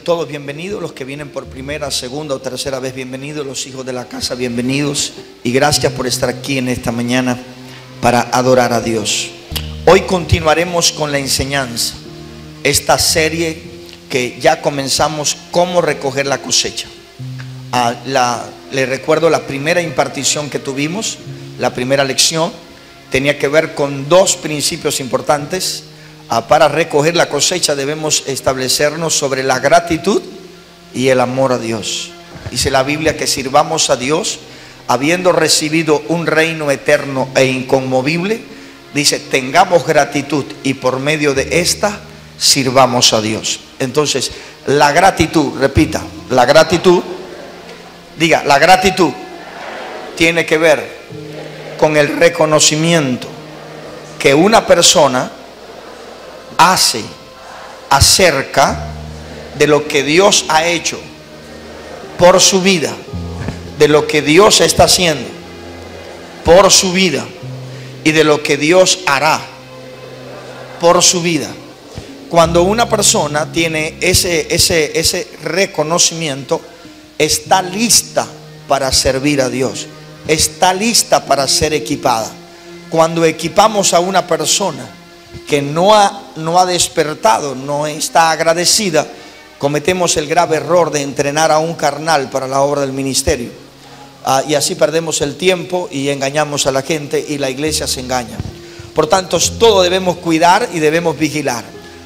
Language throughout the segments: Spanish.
Todos bienvenidos, los que vienen por primera, segunda o tercera vez, bienvenidos, los hijos de la casa, bienvenidos, y gracias por estar aquí en esta mañana para adorar a Dios. Hoy continuaremos con la enseñanza, esta serie que ya comenzamos, cómo recoger la cosecha. Le recuerdo la primera impartición que tuvimos, la primera lección, tenía que ver con dos principios importantes. Para recoger la cosecha debemos establecernos sobre la gratitud y el amor a Dios. Dice la Biblia que sirvamos a Dios habiendo recibido un reino eterno e inconmovible. Dice, tengamos gratitud y por medio de esta sirvamos a Dios. Entonces, la gratitud, repita, la gratitud, diga, la gratitud tiene que ver con el reconocimiento que una persona hace acerca de lo que Dios ha hecho por su vida, de lo que Dios está haciendo por su vida y de lo que Dios hará por su vida. Cuando una persona tiene ese reconocimiento, está lista para servir a Dios, está lista para ser equipada. Cuando equipamos a una persona que no ha despertado, no está agradecida, cometemos el grave error de entrenar a un carnal para la obra del ministerio. Y así perdemos el tiempo y engañamos a la gente y la iglesia se engaña. Por tanto, todo debemos cuidar y debemos vigilar.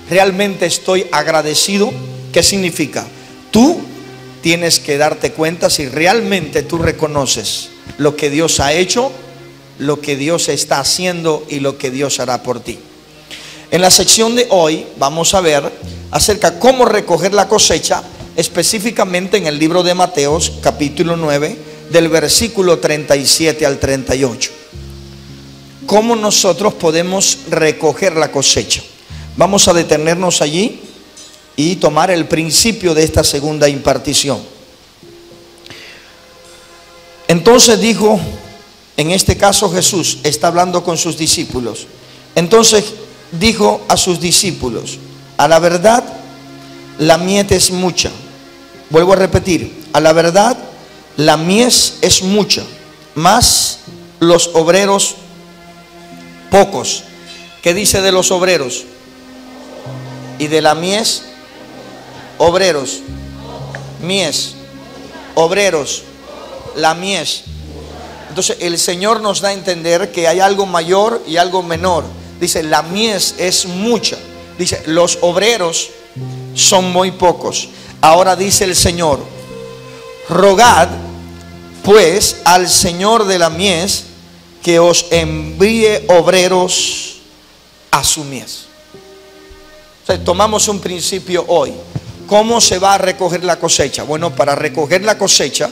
Realmente estoy agradecido. ¿Qué significa? Tú tienes que darte cuenta si realmente tú reconoces lo que Dios ha hecho, lo que Dios está haciendo y lo que Dios hará por ti. En la sección de hoy vamos a ver acerca de cómo recoger la cosecha, específicamente en el libro de Mateos, capítulo 9, del versículo 37 al 38. ¿Cómo nosotros podemos recoger la cosecha? Vamos a detenernos allí y tomar el principio de esta segunda impartición. Entonces dijo, en este caso Jesús está hablando con sus discípulos. Entonces dijo a sus discípulos, a la verdad la mies es mucha. Vuelvo a repetir, a la verdad la mies es mucha, mas los obreros pocos. ¿Qué dice de los obreros? Y de la mies, obreros, mies, obreros, la mies. Entonces el Señor nos da a entender que hay algo mayor y algo menor. Dice, la mies es mucha. Dice, los obreros son muy pocos. Ahora dice el Señor, rogad pues al Señor de la mies que os envíe obreros a su mies. O sea, tomamos un principio hoy. ¿Cómo se va a recoger la cosecha? Bueno, para recoger la cosecha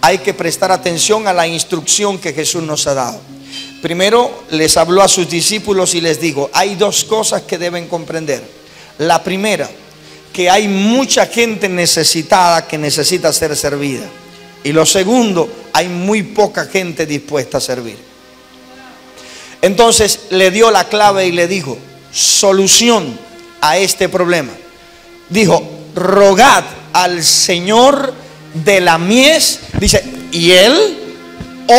hay que prestar atención a la instrucción que Jesús nos ha dado. Primero les habló a sus discípulos y les dijo, hay dos cosas que deben comprender. La primera, que hay mucha gente necesitada que necesita ser servida. Y lo segundo, hay muy poca gente dispuesta a servir. Entonces le dio la clave y le dijo, solución a este problema. Dijo, rogad al Señor de la mies, dice, y Él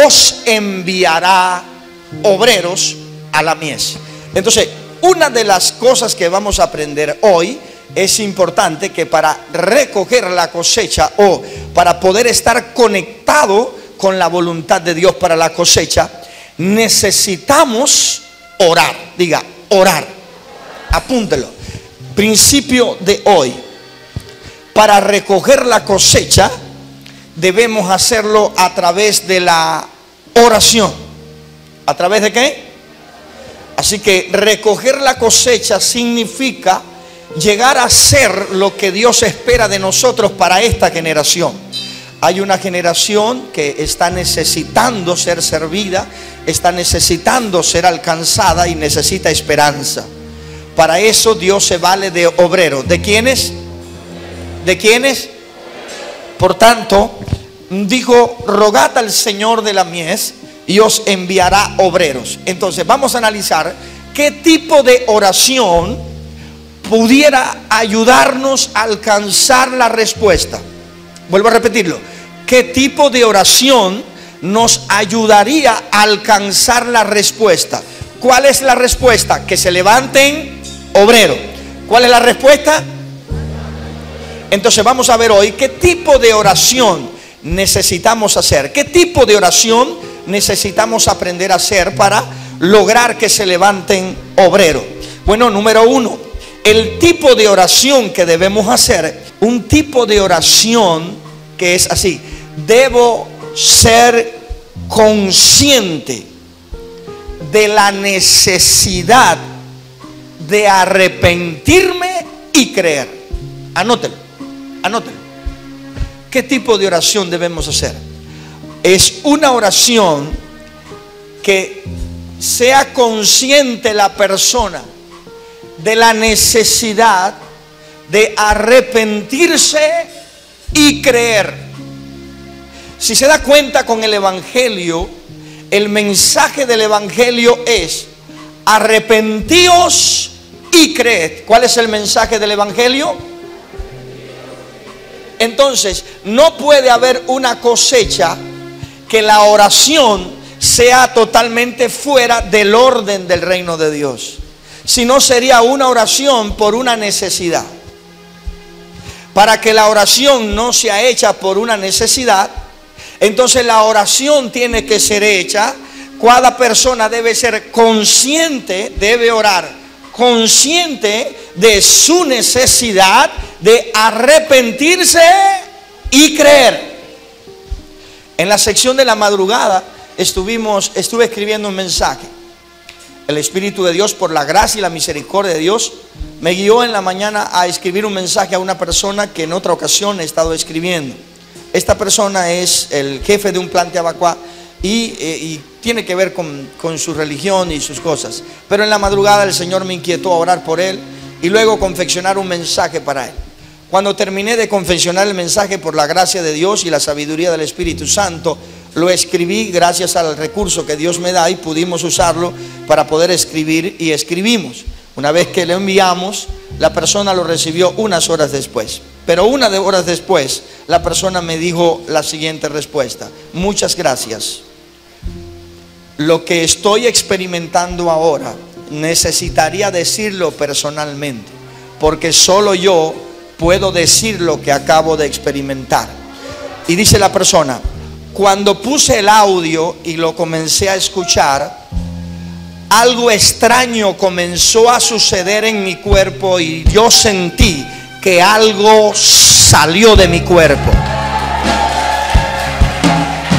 os enviará obreros a la mies. Entonces, una de las cosas que vamos a aprender hoy, es importante que para recoger la cosecha o para poder estar conectado con la voluntad de Dios para la cosecha, necesitamos orar. Diga, orar. Apúntelo. Principio de hoy. Para recoger la cosecha debemos hacerlo a través de la oración. ¿A través de qué? Así que recoger la cosecha significa llegar a ser lo que Dios espera de nosotros para esta generación. Hay una generación que está necesitando ser servida, está necesitando ser alcanzada y necesita esperanza. Para eso Dios se vale de obreros. ¿De quiénes? ¿De quiénes? Por tanto, dijo, rogad al Señor de la mies y os enviará obreros. Entonces vamos a analizar qué tipo de oración pudiera ayudarnos a alcanzar la respuesta? Vuelvo a repetirlo. ¿Qué tipo de oración nos ayudaría a alcanzar la respuesta? ¿Cuál es la respuesta? Que se levanten obreros. ¿Cuál es la respuesta? Entonces vamos a ver hoy qué tipo de oración necesitamos hacer. ¿Qué tipo de oración necesitamos aprender a hacer para lograr que se levanten obreros? Bueno, número uno, el tipo de oración que debemos hacer, un tipo de oración que es así: debo ser consciente de la necesidad de arrepentirme y creer. Anótelo, anótelo. ¿Qué tipo de oración debemos hacer? Es una oración que sea consciente la persona de la necesidad de arrepentirse y creer. Si se da cuenta con el Evangelio, el mensaje del Evangelio es: arrepentíos y creed. ¿Cuál es el mensaje del Evangelio? Entonces, no puede haber una cosecha que la oración sea totalmente fuera del orden del reino de Dios. Si no, sería una oración por una necesidad. Para que la oración no sea hecha por una necesidad, entonces la oración tiene que ser hecha. Cada persona debe ser consciente, debe orar consciente de su necesidad de arrepentirse y creer. En la sección de la madrugada estuve escribiendo un mensaje. El Espíritu de Dios, por la gracia y la misericordia de Dios, me guió en la mañana a escribir un mensaje a una persona que en otra ocasión he estado escribiendo. Esta persona es el jefe de un plan de Abacuá y tiene que ver con su religión y sus cosas. Pero en la madrugada el Señor me inquietó a orar por él y luego confeccionar un mensaje para él. Cuando terminé de confeccionar el mensaje, por la gracia de Dios y la sabiduría del Espíritu Santo, lo escribí gracias al recurso que Dios me da y pudimos usarlo para poder escribir, y escribimos. Una vez que lo enviamos, la persona lo recibió unas horas después. Pero unas horas después, la persona me dijo la siguiente respuesta: muchas gracias. Lo que estoy experimentando ahora necesitaría decirlo personalmente, porque solo yo puedo decir lo que acabo de experimentar. Y dice la persona: cuando puse el audio y lo comencé a escuchar, algo extraño comenzó a suceder en mi cuerpo y yo sentí que algo salió de mi cuerpo.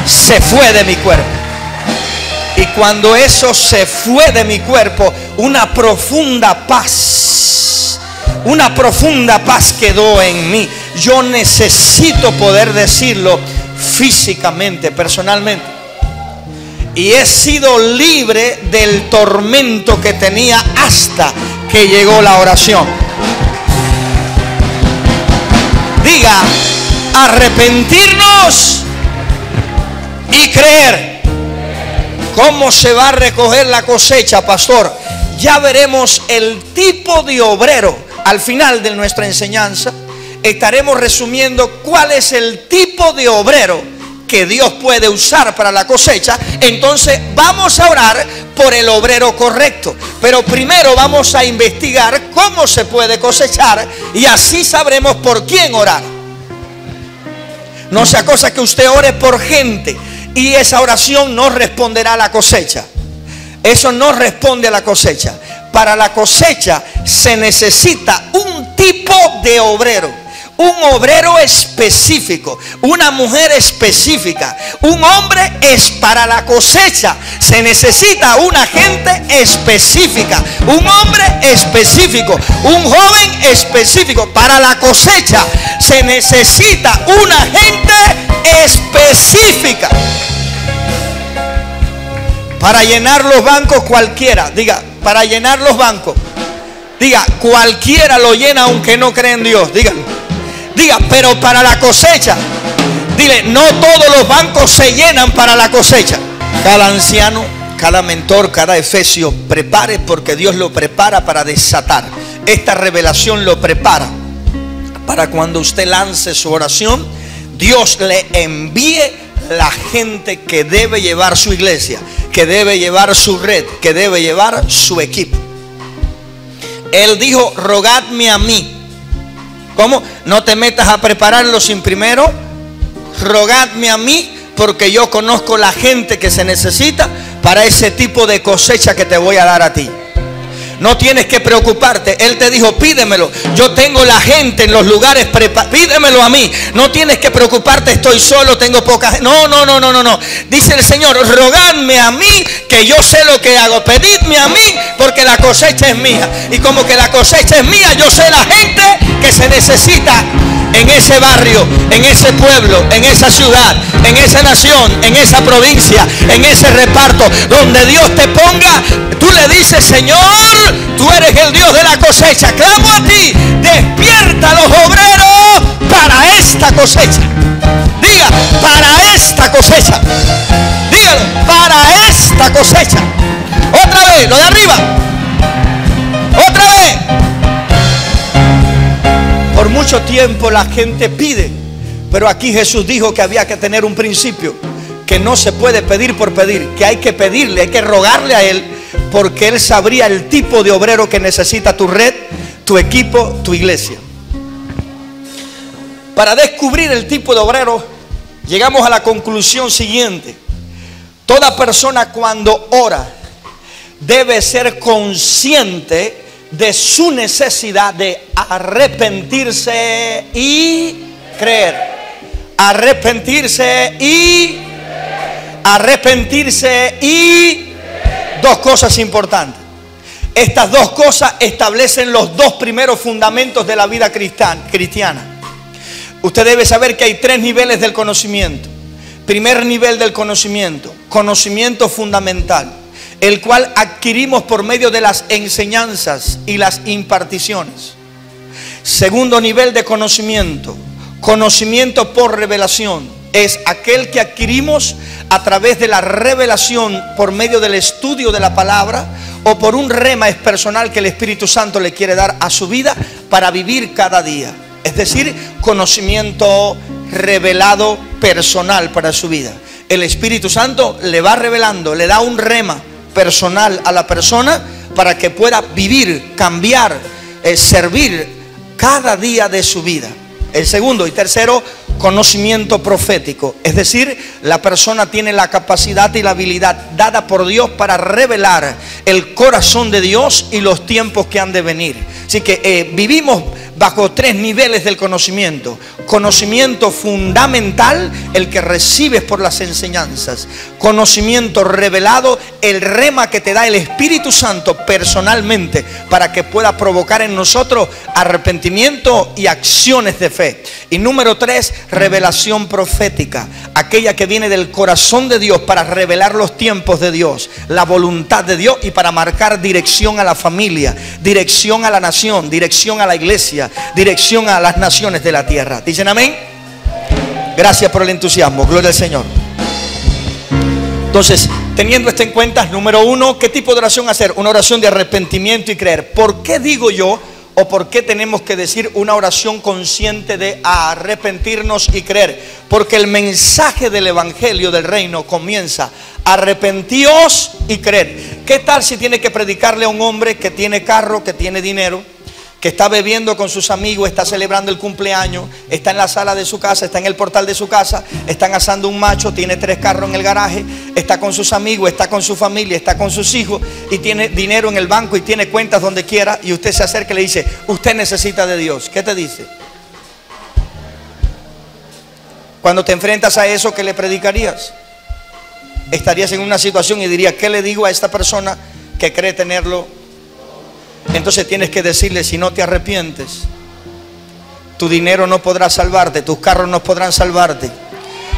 Se fue de mi cuerpo. Y cuando eso se fue de mi cuerpo, una profunda paz quedó en mí. Yo necesito poder decirlo físicamente, personalmente. Y he sido libre del tormento que tenía hasta que llegó la oración. Diga: arrepentirnos y creer. ¿Cómo se va a recoger la cosecha, pastor? Ya veremos el tipo de obrero. Al final de nuestra enseñanza estaremos resumiendo cuál es el tipo de obrero que Dios puede usar para la cosecha. Entonces vamos a orar por el obrero correcto, pero primero vamos a investigar cómo se puede cosechar y así sabremos por quién orar. No sea cosa que usted ore por gente y esa oración no responderá a la cosecha. Eso no responde a la cosecha. Para la cosecha se necesita un tipo de obrero, un obrero específico, una mujer específica, un hombre es para la cosecha. Se necesita una gente específica, un hombre específico, un joven específico. Para la cosecha se necesita una gente específica. Para llenar los bancos cualquiera, diga, para llenar los bancos, diga, cualquiera lo llena aunque no cree en Dios, dígalo. Diga, pero para la cosecha, dile, no todos los bancos se llenan para la cosecha. Cada anciano, cada mentor, cada efesio, prepare, porque Dios lo prepara para desatar. Esta revelación lo prepara para cuando usted lance su oración, Dios le envíe la gente que debe llevar su iglesia, que debe llevar su red, que debe llevar su equipo. Él dijo: rogadme a mí. ¿Cómo? No te metas a prepararlo sin primero rogadme a mí, porque yo conozco la gente que se necesita para ese tipo de cosecha que te voy a dar a ti. No tienes que preocuparte. Él te dijo: pídemelo. Yo tengo la gente en los lugares pídemelo a mí. No tienes que preocuparte. Estoy solo, tengo poca gente. No. Dice el Señor: rogadme a mí, que yo sé lo que hago. Pedidme a mí, porque la cosecha es mía. Y como que la cosecha es mía, yo sé la gente que se necesita en ese barrio, en ese pueblo, en esa ciudad, en esa nación, en esa provincia, en ese reparto. Donde Dios te ponga, tú le dices: Señor, tú eres el Dios de la cosecha. Clamo a ti, despierta a los obreros para esta cosecha. Diga: para esta cosecha. Dígalo: para esta cosecha. Otra vez, lo de arriba. Otra vez. Por mucho tiempo la gente pide, pero aquí Jesús dijo que había que tener un principio, que no se puede pedir por pedir, que hay que pedirle, hay que rogarle a Él, porque Él sabría el tipo de obrero que necesita tu red, tu equipo, tu iglesia. Para descubrir el tipo de obrero, llegamos a la conclusión siguiente: toda persona cuando ora debe ser consciente de su necesidad de arrepentirse y creer. Arrepentirse y dos cosas importantes. Estas dos cosas establecen los dos primeros fundamentos de la vida cristiana. Usted debe saber que hay tres niveles del conocimiento. Primer nivel del conocimiento: conocimiento fundamental, el cual adquirimos por medio de las enseñanzas y las imparticiones. Segundo nivel de conocimiento: conocimiento por revelación. Es aquel que adquirimos a través de la revelación por medio del estudio de la palabra o por un rema personal que el Espíritu Santo le quiere dar a su vida para vivir cada día. Es decir, conocimiento revelado personal para su vida. El Espíritu Santo le va revelando, le da un rema personal a la persona para que pueda vivir, cambiar, servir cada día de su vida. El segundo y tercero, conocimiento profético. Es decir, la persona tiene la capacidad y la habilidad dada por Dios para revelar el corazón de Dios y los tiempos que han de venir. Así que vivimos bajo tres niveles del conocimiento. Conocimiento fundamental, el que recibes por las enseñanzas. Conocimiento revelado, el rema que te da el Espíritu Santo personalmente para que pueda provocar en nosotros arrepentimiento y acciones de fe. Y número tres, revelación profética, aquella que viene del corazón de Dios para revelar los tiempos de Dios, la voluntad de Dios y para marcar dirección a la familia, dirección a la nación, dirección a la iglesia, dirección a las naciones de la tierra. ¿Dicen amén? Gracias por el entusiasmo, gloria al Señor. Entonces, teniendo esto en cuenta, número uno, ¿qué tipo de oración hacer? Una oración de arrepentimiento y creer. ¿Por qué digo yo o por qué tenemos que decir una oración consciente de arrepentirnos y creer? Porque el mensaje del evangelio del reino comienza: arrepentíos y creer. ¿Qué tal si tiene que predicarle a un hombre que tiene carro, que tiene dinero, que está bebiendo con sus amigos, está celebrando el cumpleaños, está en la sala de su casa, está en el portal de su casa, están asando un macho, tiene 3 carros en el garaje, está con sus amigos, está con su familia, está con sus hijos y tiene dinero en el banco y tiene cuentas donde quiera, y usted se acerca y le dice: usted necesita de Dios? ¿Qué te dice? Cuando te enfrentas a eso, ¿qué le predicarías? Estarías en una situación y dirías: ¿qué le digo a esta persona que cree tenerlo? Entonces tienes que decirle: si no te arrepientes, tu dinero no podrá salvarte, tus carros no podrán salvarte,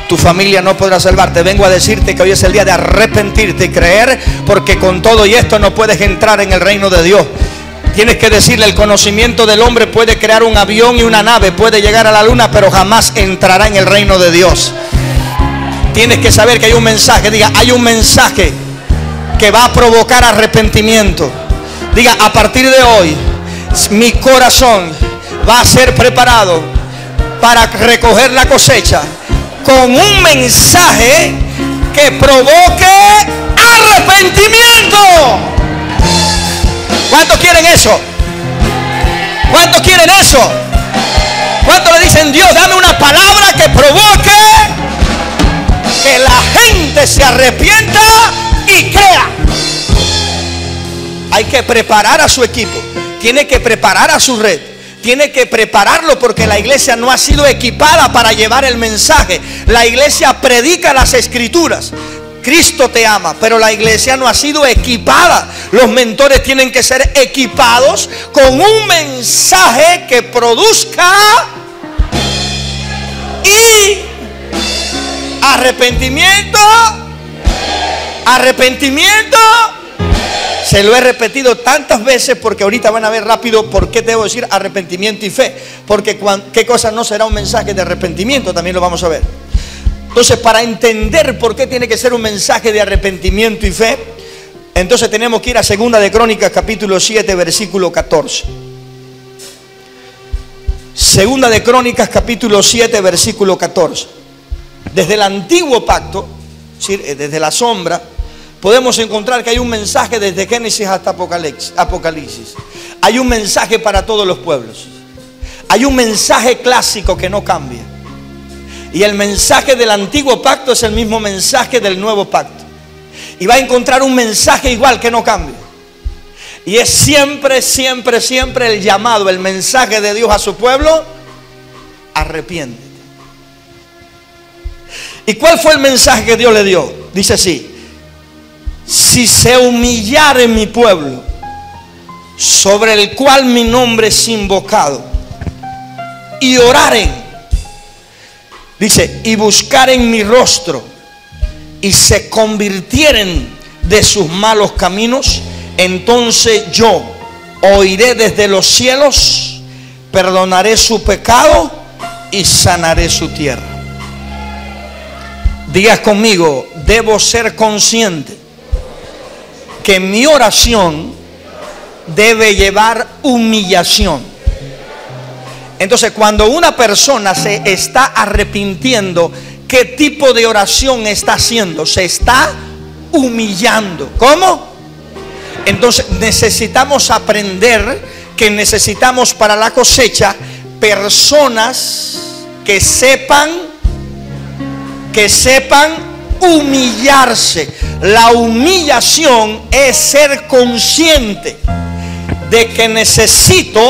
tu familia no podrá salvarte. Vengo a decirte que hoy es el día de arrepentirte y creer, porque con todo y esto no puedes entrar en el reino de Dios. Tienes que decirle: el conocimiento del hombre puede crear un avión y una nave, puede llegar a la luna, pero jamás entrará en el reino de Dios. Tienes que saber que hay un mensaje. Diga: hay un mensaje que va a provocar arrepentimiento. Diga: a partir de hoy Mi corazón va a ser preparado para recoger la cosecha con un mensaje que provoque arrepentimiento. ¿Cuántos quieren eso? ¿Cuántos quieren eso? ¿Cuántos le dicen: Dios, dame una palabra que provoque que la gente se arrepienta y crea? Hay que preparar a su equipo, tiene que preparar a su red, tiene que prepararlo, porque la iglesia no ha sido equipada para llevar el mensaje. La iglesia predica las escrituras. Cristo te ama, pero la iglesia no ha sido equipada. Los mentores tienen que ser equipados con un mensaje que produzca y arrepentimiento. Arrepentimiento. Se lo he repetido tantas veces, porque ahorita van a ver rápido por qué debo decir arrepentimiento y fe. Porque qué cosa no será un mensaje de arrepentimiento, también lo vamos a ver. Entonces, para entender por qué tiene que ser un mensaje de arrepentimiento y fe, entonces tenemos que ir a 2 de Crónicas capítulo 7 versículo 14. 2 de Crónicas capítulo 7 versículo 14. Desde el antiguo pacto, desde la sombra, podemos encontrar que hay un mensaje desde Génesis hasta Apocalipsis. Hay un mensaje para todos los pueblos. Hay un mensaje clásico que no cambia. Y el mensaje del antiguo pacto es el mismo mensaje del nuevo pacto. Y va a encontrar un mensaje igual que no cambia. Y es siempre, siempre, siempre el llamado, el mensaje de Dios a su pueblo: arrepiéntete. ¿Y cuál fue el mensaje que Dios le dio? Dice así: si se humillare mi pueblo, sobre el cual mi nombre es invocado, y oraren, dice, y buscaren mi rostro, y se convirtieren de sus malos caminos, entonces yo oiré desde los cielos, perdonaré su pecado y sanaré su tierra. Digas conmigo: debo ser consciente que mi oración debe llevar humillación. Entonces, cuando una persona se está arrepintiendo, ¿qué tipo de oración está haciendo? Se está humillando. ¿Cómo? Entonces necesitamos aprender que necesitamos para la cosecha personas que sepan humillarse. La humillación es ser consciente de que necesito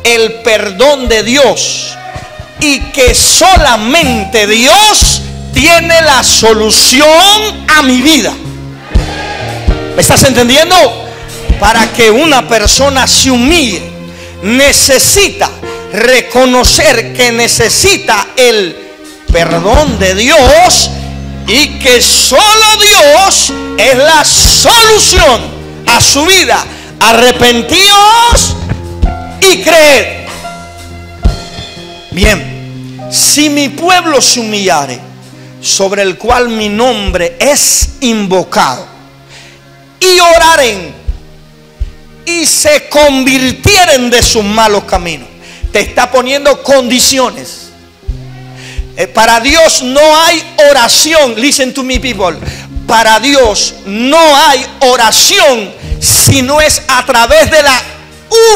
el perdón de Dios y que solamente Dios tiene la solución a mi vida. ¿Me estás entendiendo? Para que una persona se humille, necesita reconocer que necesita el perdón de Dios y que solo Dios es la solución a su vida. Arrepentíos y creed. Bien, si mi pueblo se humillare, sobre el cual mi nombre es invocado, y oraren y se convirtieren de sus malos caminos. Te está poniendo condiciones. Para Dios no hay oración. Listen to me, people. Para Dios no hay oración si no es a través de la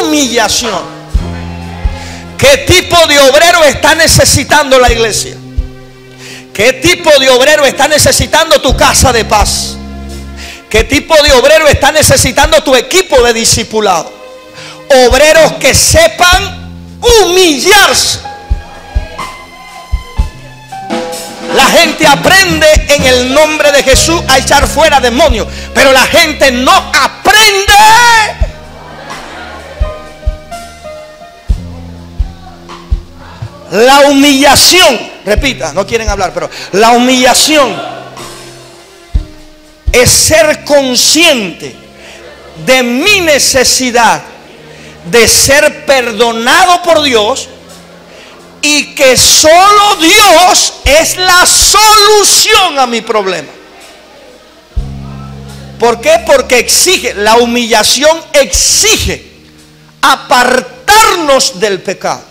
humillación. ¿Qué tipo de obrero está necesitando la iglesia? ¿Qué tipo de obrero está necesitando tu casa de paz? ¿Qué tipo de obrero está necesitando tu equipo de discipulado? Obreros que sepan humillarse. La gente aprende en el nombre de Jesús a echar fuera demonios, pero la gente no aprende la humillación. Repita, no quieren hablar, pero la humillación es ser consciente de mi necesidad de ser perdonado por Dios y que solo Dios es la solución a mi problema. ¿Por qué? Porque exige, la humillación exige apartarnos del pecado.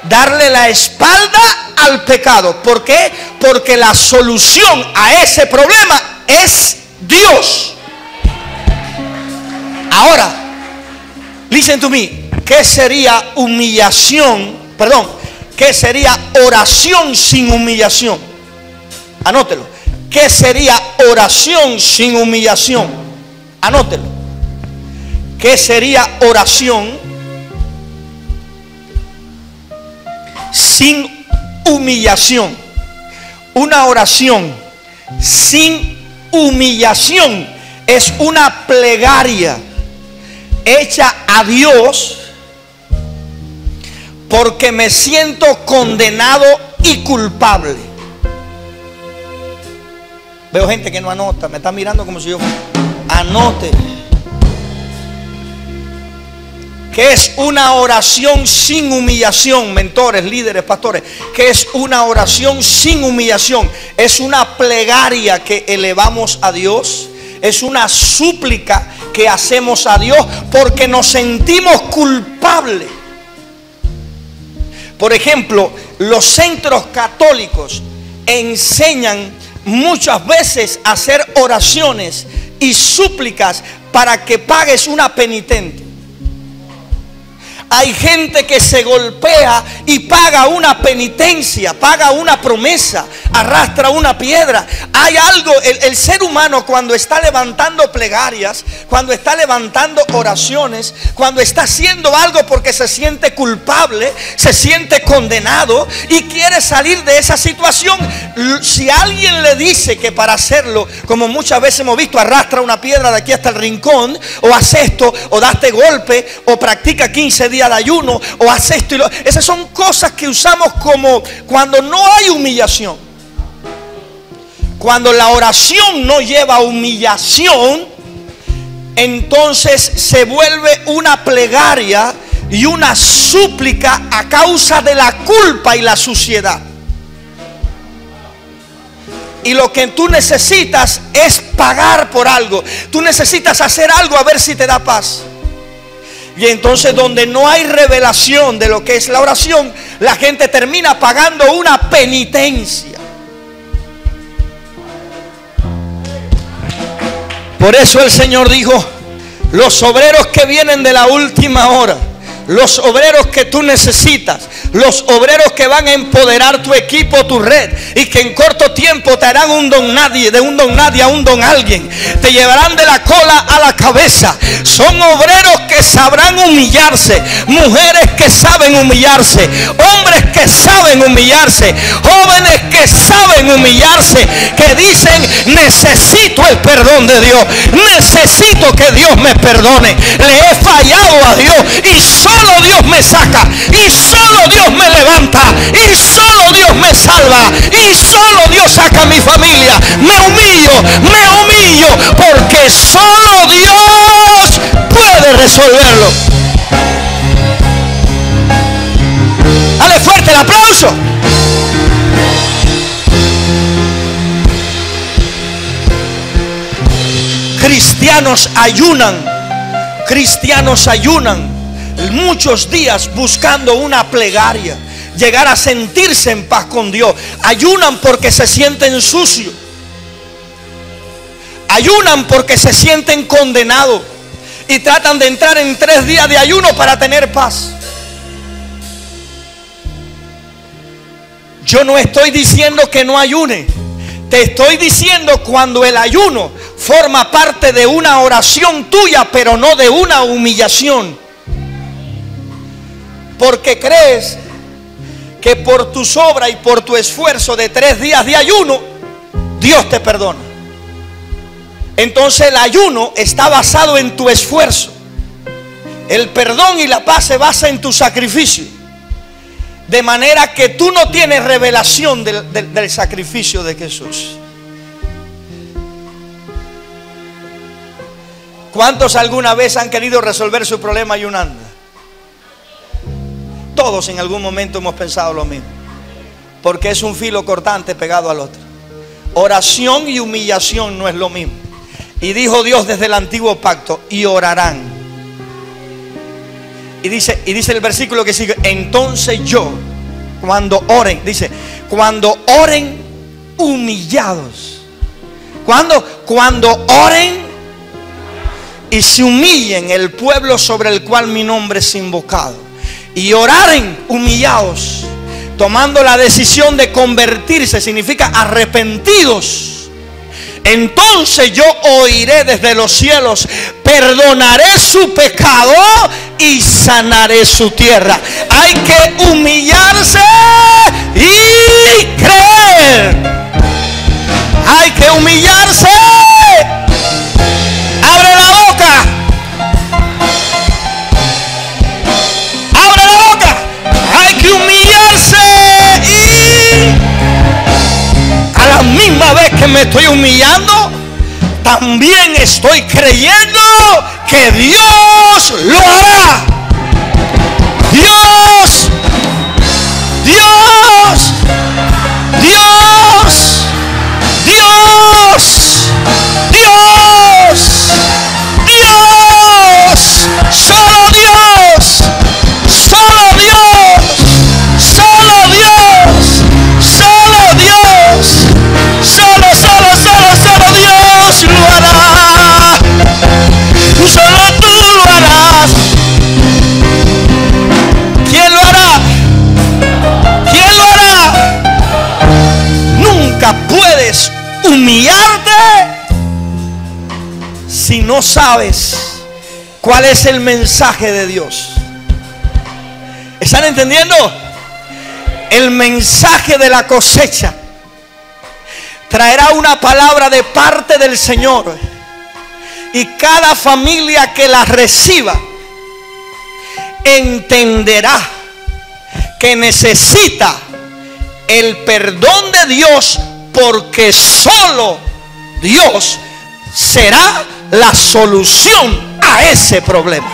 Darle la espalda al pecado. ¿Por qué? Porque la solución a ese problema es Dios. Ahora, listen to me. ¿Qué sería humillación? Perdón, ¿qué sería oración sin humillación? Anótelo. ¿Qué sería oración sin humillación? Anótelo. ¿Qué sería oración sin humillación? Una oración sin humillación es una plegaria hecha a Dios porque me siento condenado y culpable. Veo gente que no anota, me está mirando como si yo anote. ¿Qué es una oración sin humillación, mentores, líderes, pastores? ¿Qué es una oración sin humillación? Es una plegaria que elevamos a Dios. Es una súplica que hacemos a Dios porque nos sentimos culpables. Por ejemplo, los centros católicos enseñan muchas veces a hacer oraciones y súplicas para que pagues una penitente. Hay gente que se golpea y paga una penitencia, paga una promesa, arrastra una piedra. Hay algo, el ser humano cuando está levantando plegarias, cuando está levantando oraciones, cuando está haciendo algo porque se siente culpable, se siente condenado y quiere salir de esa situación. Si alguien le dice que para hacerlo, como muchas veces hemos visto, arrastra una piedra de aquí hasta el rincón, o haz esto, o daste golpe, o practica 15 días de ayuno, o haz esto y lo, esas son cosas que usamos como cuando no hay humillación. Cuando la oración no lleva humillación, entonces se vuelve una plegaria y una súplica a causa de la culpa y la suciedad. Y lo que tú necesitas es pagar por algo. Tú necesitas hacer algo a ver si te da paz. Y entonces donde no hay revelación de lo que es la oración, la gente termina pagando una penitencia. Por eso el Señor dijo: los obreros que vienen de la última hora, los obreros que tú necesitas, los obreros que van a empoderar tu equipo, tu red, y que en corto tiempo te harán un don nadie, de un don nadie a un don alguien, te llevarán de la cola a la cabeza. Son obreros que sabrán humillarse, mujeres que saben humillarse, hombres que saben humillarse, jóvenes que saben humillarse, que dicen: necesito el perdón de Dios, necesito que Dios me perdone, le he fallado a Dios y solo Dios me saca, y solo Dios me levanta, y solo Dios me salva, y solo Dios saca a mi familia. Me humillo, porque solo Dios puede resolverlo. Dale fuerte el aplauso. Cristianos ayunan muchos días buscando una plegaria, llegar a sentirse en paz con Dios. Ayunan porque se sienten sucios, ayunan porque se sienten condenados y tratan de entrar en 3 días de ayuno para tener paz. Yo no estoy diciendo que no ayune, te estoy diciendo cuando el ayuno forma parte de una oración tuya, pero no de una humillación. Porque crees que por tu obra y por tu esfuerzo de 3 días de ayuno, Dios te perdona. Entonces el ayuno está basado en tu esfuerzo. El perdón y la paz se basa en tu sacrificio. De manera que tú no tienes revelación del sacrificio de Jesús. ¿Cuántos alguna vez han querido resolver su problema ayunando? Todos en algún momento hemos pensado lo mismo, porque es un filo cortante pegado al otro. Oración y humillación no es lo mismo. Y dijo Dios desde el antiguo pacto: y orarán. Y dice el versículo que sigue: entonces yo, cuando oren, dice, cuando oren humillados. Cuando oren y se humillen el pueblo sobre el cual mi nombre es invocado, y oraren humillados, tomando la decisión de convertirse, significa arrepentidos, entonces yo oiré desde los cielos, perdonaré su pecado y sanaré su tierra. Hay que humillarse y creer. Hay que humillarse. Abre la boca. Abre la boca. Hay que humillarse y a la misma vez que me estoy humillando, también estoy creyendo que Dios lo hará. Dios, Dios, Dios, Dios, Dios, Dios, solo Dios, solo Dios, solo Dios, solo Dios, solo Dios lo hará. Solo tú lo harás. ¿Quién lo hará? ¿Quién lo hará? Nunca puedes humillarte si no sabes cuál es el mensaje de Dios. ¿Están entendiendo? El mensaje de la cosecha traerá una palabra de parte del Señor, y cada familia que la reciba entenderá que necesita el perdón de Dios, porque solo Dios será la solución a ese problema.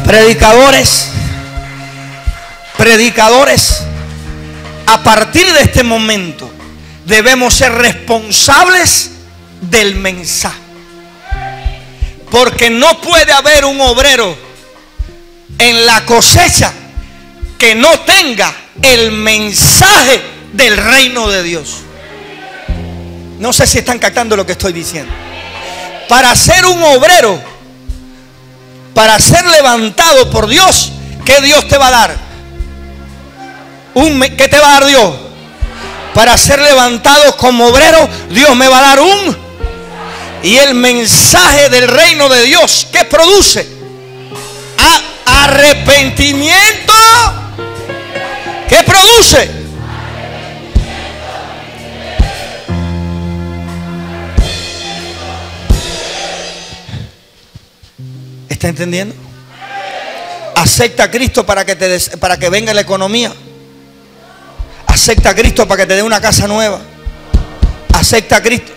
Predicadores, a partir de este momento debemos ser responsables del mensaje, porque no puede haber un obrero en la cosecha que no tenga el mensaje del reino de Dios. No sé si están captando lo que estoy diciendo. Para ser un obrero, para ser levantado por Dios, ¿qué Dios te va a dar? ¿Qué te va a dar Dios? Para ser levantado como obrero, Dios me va a dar y el mensaje del reino de Dios, ¿qué produce? Arrepentimiento. ¿Qué produce? ¿Está entendiendo? Acepta a Cristo para que venga la economía. Acepta a Cristo para que te dé una casa nueva. Acepta a Cristo.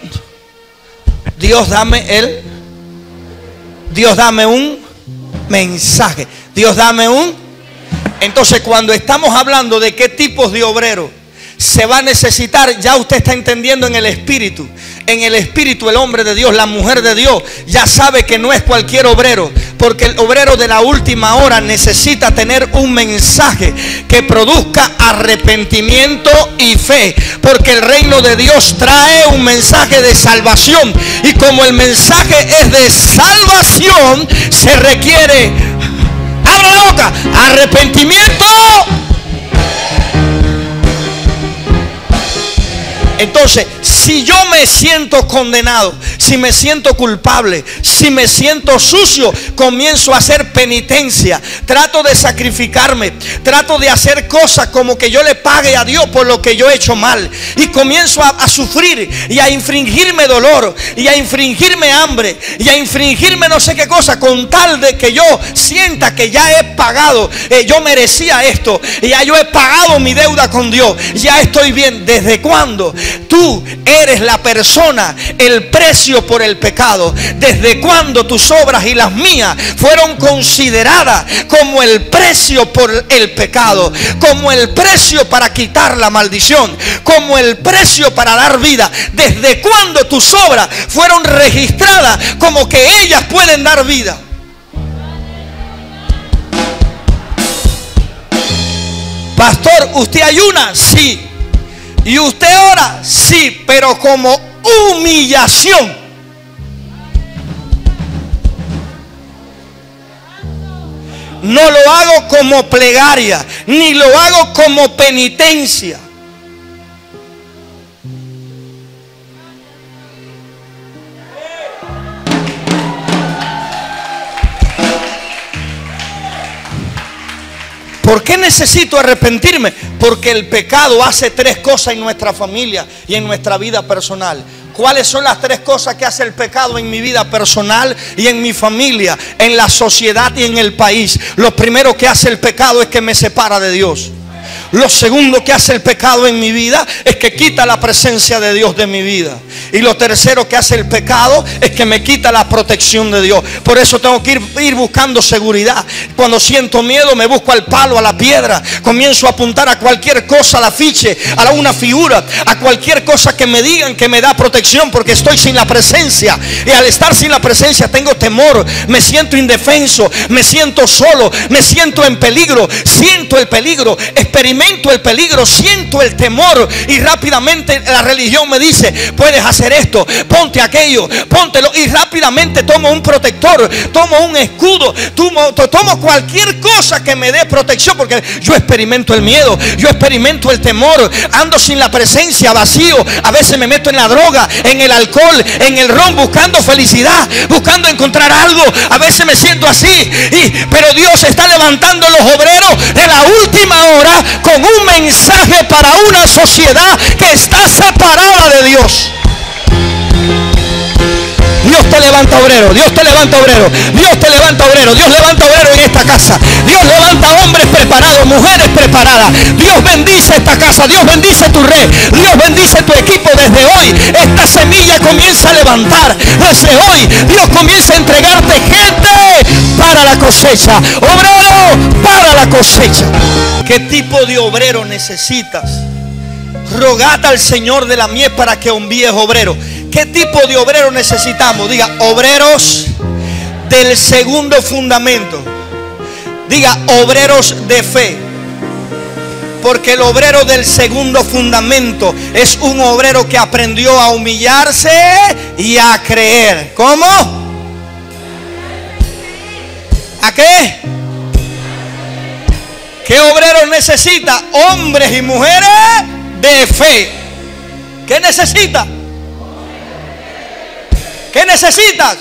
Dios dame un mensaje. Dios dame Entonces, cuando estamos hablando de qué tipos de obreros se va a necesitar, ya usted está entendiendo en el espíritu. En el espíritu, el hombre de Dios, la mujer de Dios, ya sabe que no es cualquier obrero, porque el obrero de la última hora necesita tener un mensaje que produzca arrepentimiento y fe, porque el reino de Dios trae un mensaje de salvación, y como el mensaje es de salvación, se requiere, abre la boca, arrepentimiento. Entonces, si yo me siento condenado, si me siento culpable, si me siento sucio, comienzo a hacer penitencia, trato de sacrificarme, trato de hacer cosas como que yo le pague a Dios por lo que yo he hecho mal, y comienzo a sufrir y a infringirme dolor y a infringirme hambre y a infringirme no sé qué cosa, con tal de que yo sienta que ya he pagado, yo merecía esto, ya yo he pagado mi deuda con Dios, ya estoy bien. ¿Desde cuándo? Tú eres la persona, el precio por el pecado. ¿Desde cuándo tus obras y las mías fueron consideradas como el precio por el pecado? Como el precio para quitar la maldición, como el precio para dar vida. ¿Desde cuándo tus obras fueron registradas como que ellas pueden dar vida? Pastor, ¿usted ayuna? Sí. ¿Y usted ora? Sí, pero como humillación. No lo hago como plegaria, ni lo hago como penitencia. ¿Por qué necesito arrepentirme? Porque el pecado hace tres cosas en nuestra familia y en nuestra vida personal. ¿Cuáles son las tres cosas que hace el pecado en mi vida personal y en mi familia, en la sociedad y en el país? Lo primero que hace el pecado es que me separa de Dios. Lo segundo que hace el pecado en mi vida es que quita la presencia de Dios de mi vida. Y lo tercero que hace el pecado es que me quita la protección de Dios. Por eso tengo que ir buscando seguridad. Cuando siento miedo me busco al palo, a la piedra. Comienzo a apuntar a cualquier cosa, al afiche, a una figura, a cualquier cosa que me digan que me da protección, porque estoy sin la presencia. Y al estar sin la presencia tengo temor, me siento indefenso, me siento solo, me siento en peligro. Siento el peligro, experimento el peligro, siento el temor, y rápidamente la religión me dice: puedes hacer esto, ponte aquello, póntelo, y rápidamente tomo un protector, tomo un escudo, tomo cualquier cosa que me dé protección, porque yo experimento el miedo, yo experimento el temor, ando sin la presencia, vacío. A veces me meto en la droga, en el alcohol, en el ron, buscando felicidad, buscando encontrar algo. A veces me siento así, pero Dios está levantando los obreros de la última hora con un mensaje para una sociedad que está separada de Dios. Dios te levanta obrero, Dios te levanta obrero, Dios te levanta obrero, Dios levanta obrero en esta casa. Dios levanta hombres preparados, mujeres preparadas. Dios bendice esta casa, Dios bendice tu red, Dios bendice tu equipo. Desde hoy esta semilla comienza a levantar. Desde hoy Dios comienza a entregarte gente para la cosecha, obrero para la cosecha. ¿Qué tipo de obrero necesitas? Rogad al Señor de la mies para que envíe obreros. ¿Qué tipo de obrero necesitamos? Diga: obreros del segundo fundamento. Diga: obreros de fe. Porque el obrero del segundo fundamento es un obrero que aprendió a humillarse y a creer. ¿Cómo? ¿A qué? ¿Qué obrero necesita? Hombres y mujeres de fe. ¿Qué necesita? ¿Qué necesitas?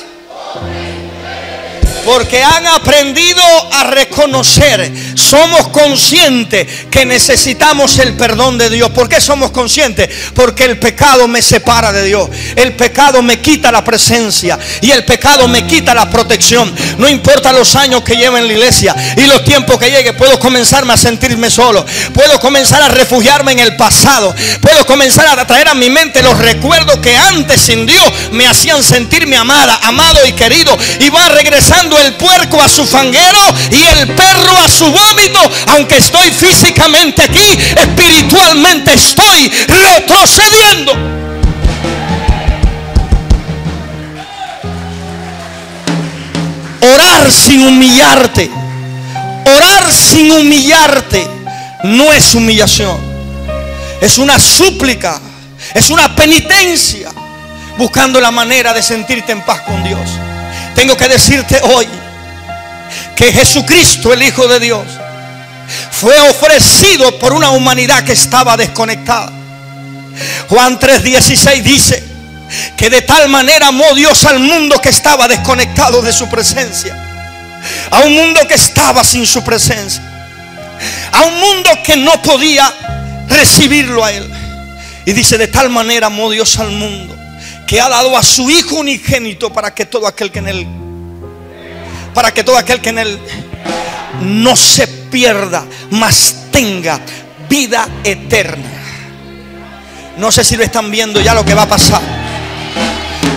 Porque han aprendido a reconocer. Somos conscientes que necesitamos el perdón de Dios. ¿Por qué somos conscientes? Porque el pecado me separa de Dios. El pecado me quita la presencia. Y el pecado me quita la protección. No importa los años que lleve en la iglesia y los tiempos que llegue, puedo comenzarme a sentirme solo. Puedo comenzar a refugiarme en el pasado. Puedo comenzar a traer a mi mente los recuerdos que antes sin Dios me hacían sentirme amada, amado y querido. Y va regresando el puerco a su fanguero y el perro a su vómito. Aunque estoy físicamente aquí, espiritualmente estoy retrocediendo. Orar sin humillarte, orar sin humillarte no es humillación, es una súplica, es una penitencia, buscando la manera de sentirte en paz con Dios. Tengo que decirte hoy que Jesucristo, el Hijo de Dios, fue ofrecido por una humanidad que estaba desconectada. Juan 3:16 dice que de tal manera amó Dios al mundo que estaba desconectado de su presencia, a un mundo que estaba sin su presencia, a un mundo que no podía recibirlo a Él. Y dice: de tal manera amó Dios al mundo que ha dado a su Hijo unigénito para que todo aquel que en Él, no se pierda, mas tenga vida eterna. No sé si lo están viendo ya lo que va a pasar.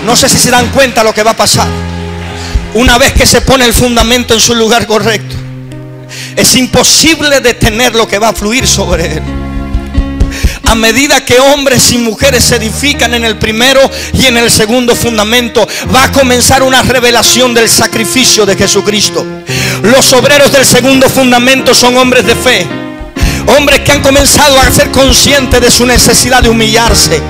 No sé si se dan cuenta lo que va a pasar. Una vez que se pone el fundamento en su lugar correcto, es imposible detener lo que va a fluir sobre él. A medida que hombres y mujeres se edifican en el primero y en el segundo fundamento, va a comenzar una revelación del sacrificio de Jesucristo. Los obreros del segundo fundamento son hombres de fe. Hombres que han comenzado a ser conscientes de su necesidad de humillarse,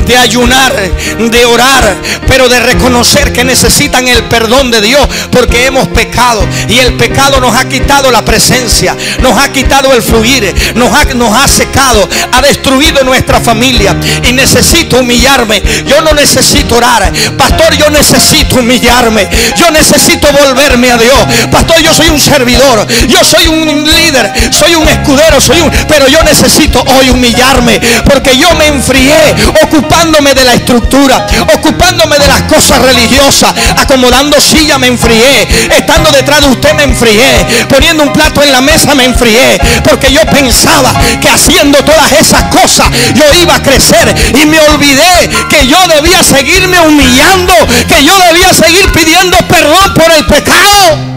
de ayunar, de orar, pero de reconocer que necesitan el perdón de Dios porque hemos pecado. Y el pecado nos ha quitado la presencia, nos ha quitado el fluir, nos ha secado, ha destruido nuestra familia. Y necesito humillarme. Yo no necesito orar, pastor, yo necesito humillarme. Yo necesito volverme a Dios. Pastor, yo soy un servidor, yo soy un líder, soy un escudero, pero yo necesito hoy humillarme, porque yo me enfrié ocupándome de la estructura, ocupándome de las cosas religiosas, acomodando silla me enfrié, estando detrás de usted me enfrié, poniendo un plato en la mesa me enfrié, porque yo pensaba que haciendo todas esas cosas yo iba a crecer, y me olvidé que yo debía seguirme humillando, que yo debía seguir pidiendo perdón por el pecado.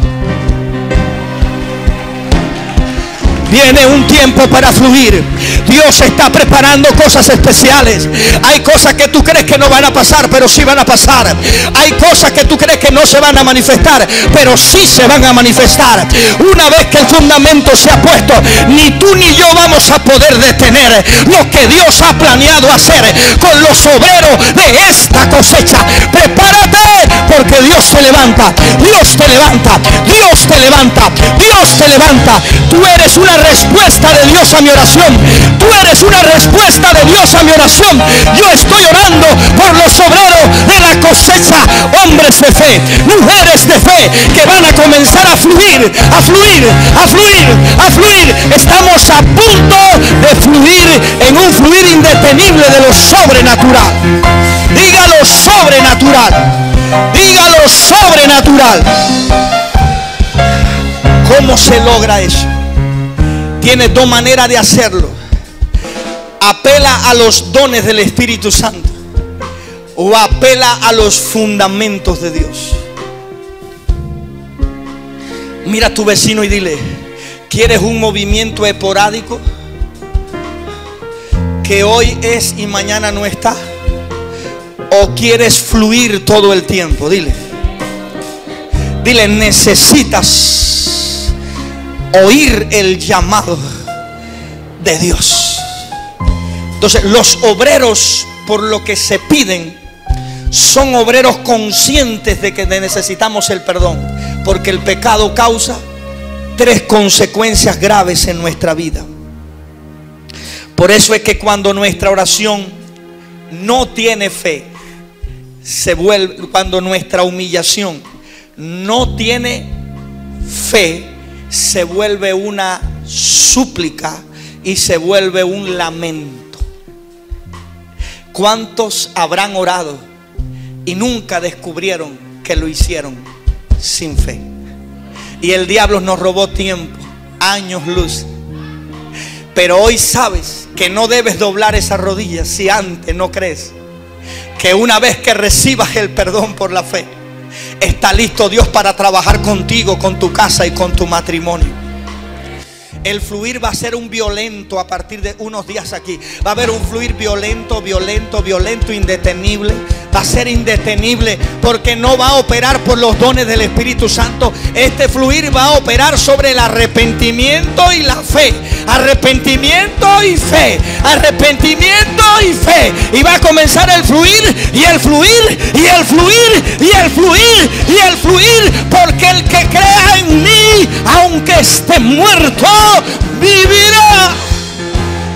Viene un tiempo para fluir. Dios está preparando cosas especiales. Hay cosas que tú crees que no van a pasar, pero sí van a pasar. Hay cosas que tú crees que no se van a manifestar, pero sí se van a manifestar. Una vez que el fundamento se ha puesto, ni tú ni yo vamos a poder detener lo que Dios ha planeado hacer con los obreros de esta cosecha. Prepárate, porque Dios te levanta. Dios te levanta. Dios te levanta. Dios te levanta. Tú eres una respuesta de Dios a mi oración. Tú eres una respuesta de Dios a mi oración. Yo estoy orando por los obreros de la cosecha, hombres de fe, mujeres de fe, que van a comenzar a fluir, a fluir, a fluir, a fluir. Estamos a punto de fluir en un fluir indetenible de lo sobrenatural. Dígalo sobrenatural. Dígalo sobrenatural. ¿Cómo se logra eso? Tiene dos maneras de hacerlo. Apela a los dones del Espíritu Santo o apela a los fundamentos de Dios. Mira a tu vecino y dile: ¿quieres un movimiento esporádico que hoy es y mañana no está? ¿O quieres fluir todo el tiempo? Dile, necesitas oír el llamado de Dios. Entonces, los obreros, por lo que se piden, son obreros conscientes de que necesitamos el perdón, porque el pecado causa 3 consecuencias graves en nuestra vida. Por eso es que cuando nuestra oración no tiene fe, cuando nuestra humillación no tiene fe, se vuelve una súplica y se vuelve un lamento. ¿Cuántos habrán orado y nunca descubrieron que lo hicieron sin fe? Y el diablo nos robó tiempo, años luz. Pero hoy sabes que no debes doblar esas rodillas si antes no crees que una vez que recibas el perdón por la fe, está listo Dios para trabajar contigo, con tu casa y con tu matrimonio. El fluir va a ser un violento a partir de unos días aquí. Va a haber un fluir violento, indetenible. Va a ser indetenible porque no va a operar por los dones del Espíritu Santo. Este fluir va a operar sobre el arrepentimiento y la fe. Arrepentimiento y fe. Arrepentimiento y fe. Y va a comenzar el fluir y el fluir y el fluir y el fluir y el fluir. Porque el que crea en mí, aunque esté muerto, vivirá.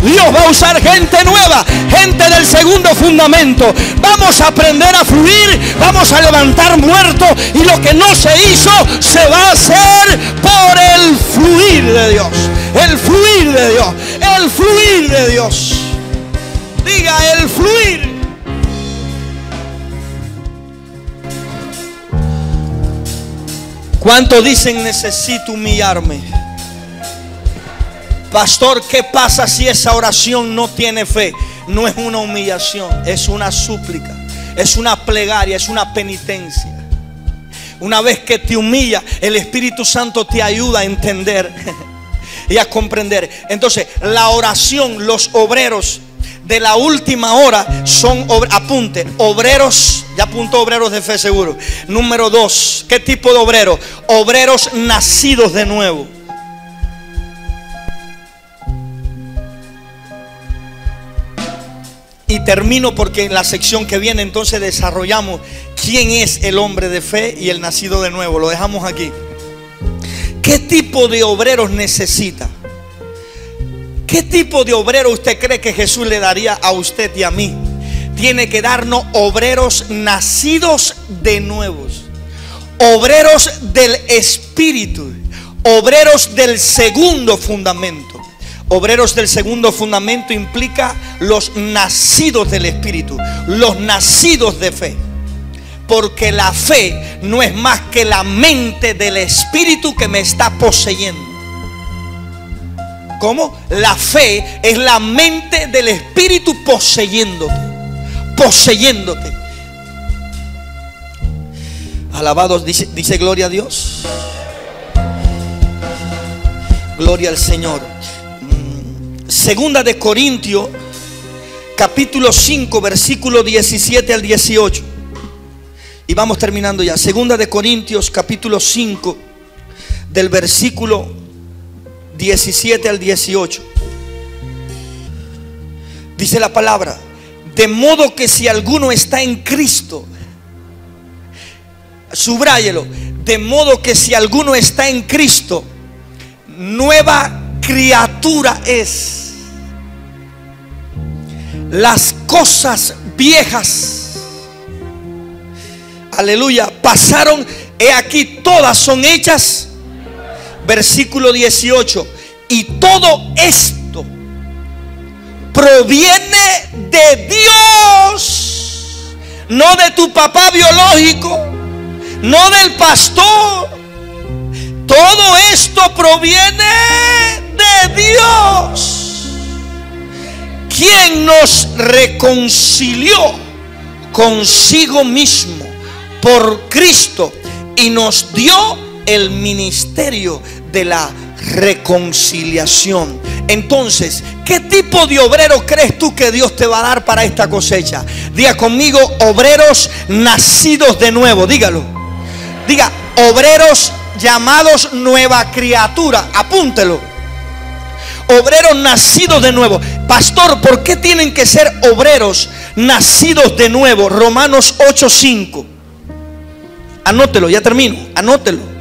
Dios va a usar gente nueva, gente del segundo fundamento. Vamos a aprender a fluir, vamos a levantar muertos, y lo que no se hizo se va a hacer por el fluir de Dios. El fluir de Dios, el fluir de Dios. Diga: el fluir. ¿Cuántos dicen: necesito humillarme? Pastor, ¿qué pasa si esa oración no tiene fe? no es una humillación, es una súplica, es una plegaria, es una penitencia. Una vez que te humilla, el Espíritu Santo te ayuda a entender y a comprender. Entonces, la oración, los obreros de la última hora son, apunte, obreros, ya apuntó, obreros de fe seguro. Número 2, ¿qué tipo de obreros? Obreros nacidos de nuevo. Y termino porque en la sección que viene entonces desarrollamos quién es el hombre de fe y el nacido de nuevo. Lo dejamos aquí. ¿Qué tipo de obreros necesita? ¿Qué tipo de obrero usted cree que Jesús le daría a usted y a mí? Tiene que darnos obreros nacidos de nuevos, obreros del Espíritu, obreros del segundo fundamento. Obreros del segundo fundamento implica los nacidos del Espíritu, los nacidos de fe. Porque la fe no es más que la mente del Espíritu que me está poseyendo. ¿Cómo? La fe es la mente del Espíritu poseyéndote. Poseyéndote. Alabado, dice gloria a Dios. Gloria al Señor. Segunda de Corintios, capítulo 5, versículo 17 al 18. Y vamos terminando ya. Segunda de Corintios, capítulo 5, del versículo 17 al 18. Dice la palabra: de modo que si alguno está en Cristo, subráyelo, de modo que si alguno está en Cristo, nueva criatura es. Las cosas viejas, aleluya, pasaron, he aquí todas son hechas. Versículo 18. Y todo esto proviene de Dios, no de tu papá biológico, no del pastor. Todo esto proviene de Dios, quien nos reconcilió consigo mismo por Cristo y nos dio el ministerio de la reconciliación. Entonces, ¿qué tipo de obrero crees tú que Dios te va a dar para esta cosecha? Diga conmigo: obreros nacidos de nuevo. Dígalo. Diga: obreros llamados nueva criatura. Apúntelo. Obreros nacidos de nuevo. Pastor, ¿por qué tienen que ser obreros nacidos de nuevo? Romanos 8:5. Anótelo, ya termino. Anótelo.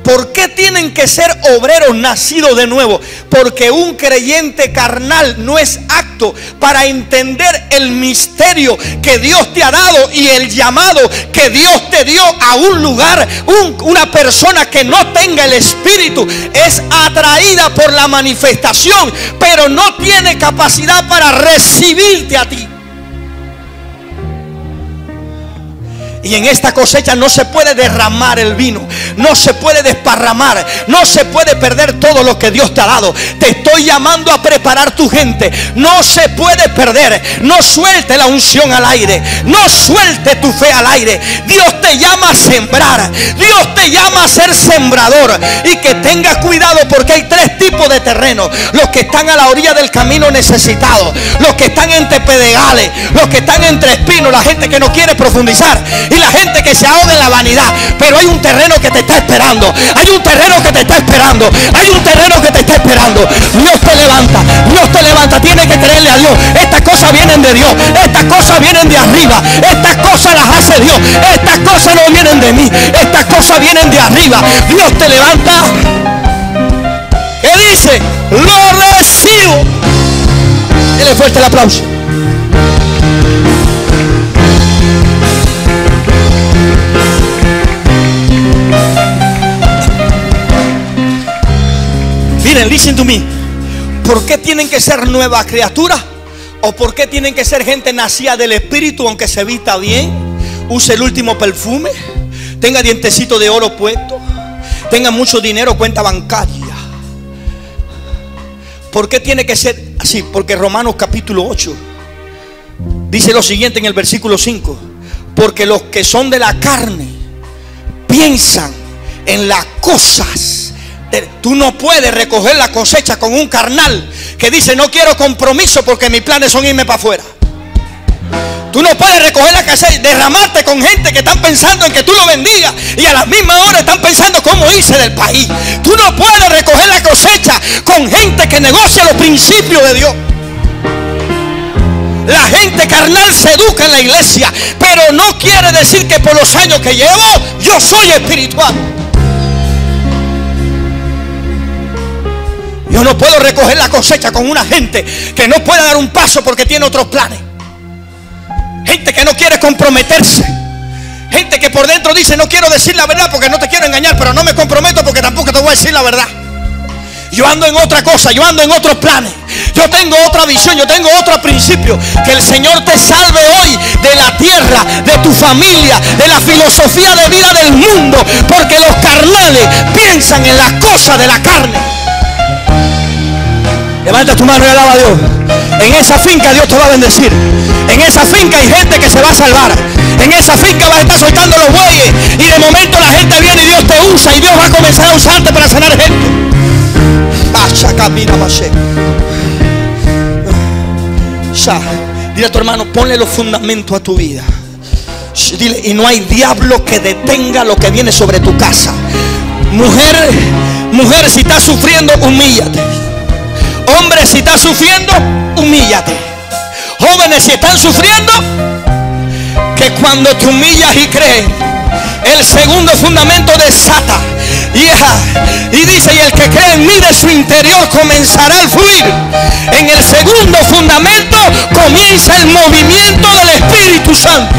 ¿Por qué tienen que ser obreros nacidos de nuevo? Porque un creyente carnal no es apto para entender el misterio que Dios te ha dado y el llamado que Dios te dio a un lugar. Una persona que no tenga el Espíritu es atraída por la manifestación, pero no tiene capacidad para recibirte a ti. Y en esta cosecha no se puede derramar el vino, no se puede desparramar, no se puede perder todo lo que Dios te ha dado. Te estoy llamando a preparar tu gente. No se puede perder. No suelte la unción al aire, no suelte tu fe al aire. Dios te llama a sembrar, Dios te llama a ser sembrador. Y que tengas cuidado, porque hay tres tipos de terreno: los que están a la orilla del camino necesitados, los que están entre pedregales, los que están entre espinos, la gente que no quiere profundizar y la gente que se ahoga en la vanidad. Pero hay un terreno que te está esperando, hay un terreno que te está esperando, hay un terreno que te está esperando. Dios te levanta, Dios te levanta. Tienes que creerle a Dios. Estas cosas vienen de Dios, estas cosas vienen de arriba, estas cosas las hace Dios, estas cosas no vienen de mí, estas cosas vienen de arriba. Dios te levanta. ¿Qué dice? Lo recibo. Dele fuerte el aplauso. Miren, listen to me. ¿Por qué tienen que ser nueva criatura? ¿O por qué tienen que ser gente nacida del Espíritu, aunque se vista bien, use el último perfume, tenga dientecito de oro puesto, tenga mucho dinero, cuenta bancaria? ¿Por qué tiene que ser así? Porque Romanos capítulo 8 dice lo siguiente en el versículo 5: porque los que son de la carne piensan en las cosas tú no puedes recoger la cosecha con un carnal que dice no quiero compromiso porque mis planes son irme para afuera. Tú no puedes recoger la cosecha, derramarte con gente que están pensando en que tú lo bendigas y a la misma hora están pensando cómo irse del país. Tú no puedes recoger la cosecha con gente que negocia los principios de Dios. La gente carnal se educa en la iglesia, pero no quiere decir que por los años que llevo yo soy espiritual. Yo no puedo recoger la cosecha con una gente que no puede dar un paso porque tiene otros planes. Gente que no quiere comprometerse. Gente que por dentro dice no quiero decir la verdad porque no te quiero engañar, pero no me comprometo porque tampoco te voy a decir la verdad. Yo ando en otra cosa, yo ando en otros planes. Yo tengo otra visión, yo tengo otro principio. Que el Señor te salve hoy de la tierra, de tu familia, de la filosofía de vida del mundo. Porque los carnales piensan en las cosas de la carne. Levanta tu mano y alaba a Dios. En esa finca Dios te va a bendecir. En esa finca hay gente que se va a salvar. En esa finca vas a estar soltando los bueyes y de momento la gente viene y Dios te usa y Dios va a comenzar a usarte para sanar gente. Dile a tu hermano, ponle los fundamentos a tu vida. Dile, y no hay diablo que detenga lo que viene sobre tu casa. Mujer, si estás sufriendo, humíllate. Hombre, si estás sufriendo, humíllate. Jóvenes, si están sufriendo, que cuando te humillas y crees, el segundo fundamento desata. Y dice, y el que cree en mí de su interior comenzará a fluir. En el segundo fundamento comienza el movimiento del Espíritu Santo.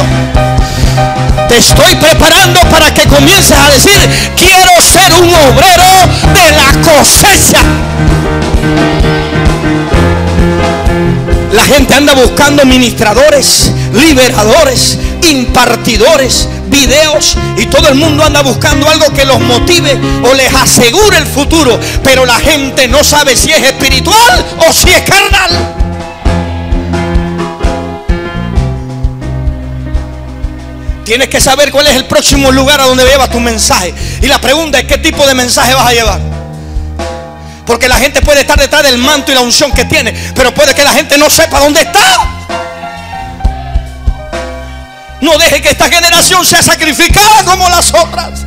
Te estoy preparando para que comiences a decir, quiero ser un obrero de la cosecha. La gente anda buscando ministradores, liberadores, impartidores, videos, y todo el mundo anda buscando algo que los motive o les asegure el futuro, pero la gente no sabe si es espiritual o si es carnal. Tienes que saber cuál es el próximo lugar a donde llevas tu mensaje, y la pregunta es qué tipo de mensaje vas a llevar. Porque la gente puede estar detrás del manto y la unción que tiene, pero puede que la gente no sepa dónde está. No deje que esta generación sea sacrificada como las otras.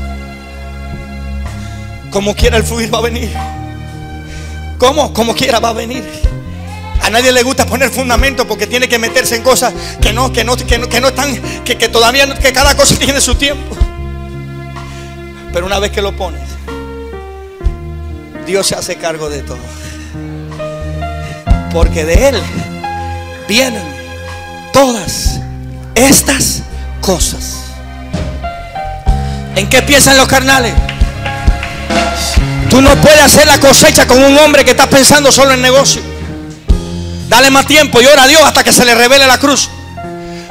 Como quiera el fluir va a venir. Como quiera va a venir. A nadie le gusta poner fundamento porque tiene que meterse en cosas que no están, que todavía, que cada cosa tiene su tiempo. Pero una vez que lo pones, Dios se hace cargo de todo. Porque de Él vienen todas estas cosas. ¿En qué piensan los carnales? Tú no puedes hacer la cosecha con un hombre que está pensando solo en negocio. Dale más tiempo y ora a Dios hasta que se le revele la cruz.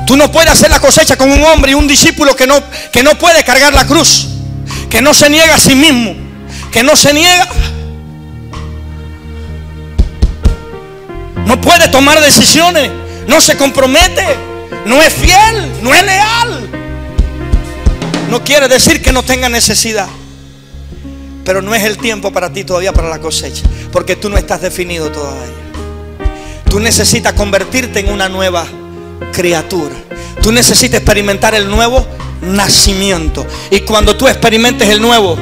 Tú no puedes hacer la cosecha con un hombre y un discípulo que no puede cargar la cruz, que no se niega a sí mismo, que no se niega, no puede tomar decisiones, no se compromete, no es fiel, no es leal. No quiere decir que no tenga necesidad, pero no es el tiempo para ti todavía para la cosecha, porque tú no estás definido todavía. Tú necesitas convertirte en una nueva criatura. Tú necesitas experimentar el nuevo nacimiento. Y cuando tú experimentes el nuevo,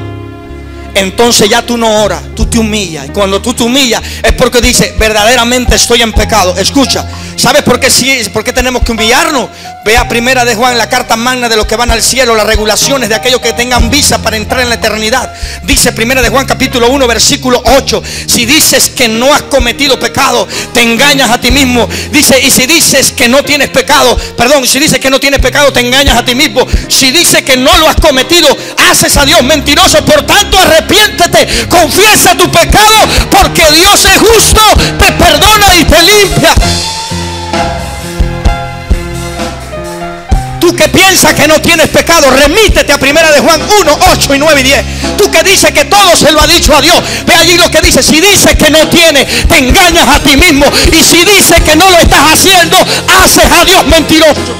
entonces ya tú no oras, tú te humillas. Y cuando tú te humillas es porque dices, verdaderamente estoy en pecado. Escucha, ¿sabes por qué tenemos que humillarnos? Ve a Primera de Juan, la carta magna de los que van al cielo, las regulaciones de aquellos que tengan visa para entrar en la eternidad. Dice Primera de Juan capítulo 1 versículo 8: si dices que no has cometido pecado, te engañas a ti mismo. Dice, y si dices que no tienes pecado, si dices que no tienes pecado, te engañas a ti mismo. Si dices que no lo has cometido, haces a Dios mentiroso. Por tanto, arrepiéntete, confiesa tu pecado, porque Dios es justo, te perdona y te limpia. Tú Tú que piensas que no tienes pecado, remítete a 1 de Juan 1, 8 y 9 y 10. Tú que dices que todo se lo ha dicho a Dios, ve allí lo que dice. Si dices que no tienes, te engañas a ti mismo. Y si dices que no lo estás haciendo, haces a Dios mentiroso.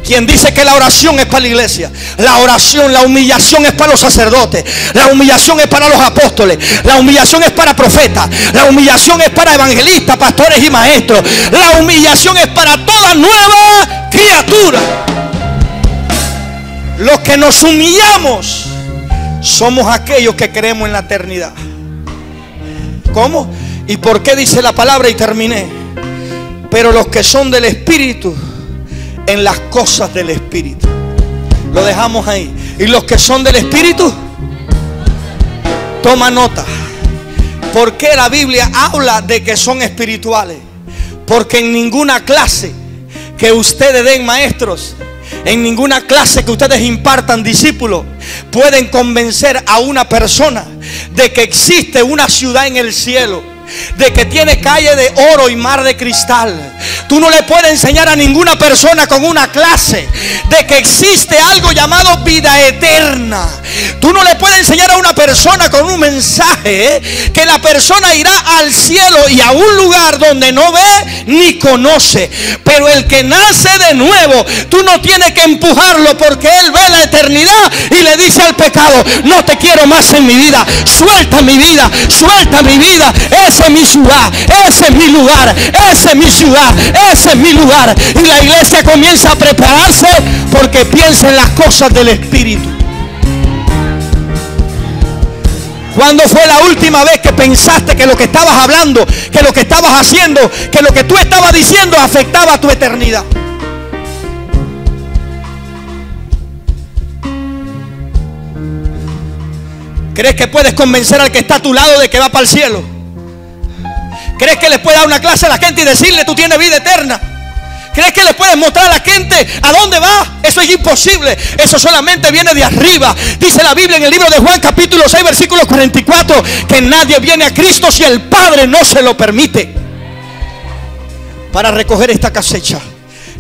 Quien dice que la oración es para la iglesia, la oración, la humillación es para los sacerdotes, la humillación es para los apóstoles, la humillación es para profetas, la humillación es para evangelistas, pastores y maestros, la humillación es para toda nueva criatura. Los que nos humillamos somos aquellos que creemos en la eternidad. ¿Cómo? ¿Y por qué dice la palabra? Y terminé. Pero los que son del Espíritu, en las cosas del Espíritu. Lo dejamos ahí. Y los que son del Espíritu, toma nota. ¿Por qué la Biblia habla de que son espirituales? Porque en ninguna clase que ustedes den, maestros, en ninguna clase que ustedes impartan, discípulos, pueden convencer a una persona de que existe una ciudad en el cielo, de que tiene calle de oro y mar de cristal. Tú no le puedes enseñar a ninguna persona con una clase de que existe algo llamado vida eterna. Tú no le puedes enseñar a una persona con un mensaje que la persona irá al cielo y a un lugar donde no ve ni conoce. Pero el que nace de nuevo, tú no tienes que empujarlo, porque él ve la eternidad y le dice al pecado: no te quiero más en mi vida, suelta mi vida, suelta mi vida. Esa es mi ciudad, ese es mi lugar, esa es mi ciudad, ese es mi lugar. Y la iglesia comienza a prepararse porque piensa en las cosas del Espíritu. ¿Cuándo fue la última vez que pensaste que lo que estabas hablando, que lo que estabas haciendo, que lo que tú estabas diciendo afectaba a tu eternidad? ¿Crees que puedes convencer al que está a tu lado de que va para el cielo? ¿Crees que les puedes dar una clase a la gente y decirle: tú tienes vida eterna? ¿Crees que les puedes mostrar a la gente a dónde va? Eso es imposible. Eso solamente viene de arriba. Dice la Biblia en el libro de Juan capítulo 6 versículo 44 que nadie viene a Cristo si el Padre no se lo permite. Para recoger esta cosecha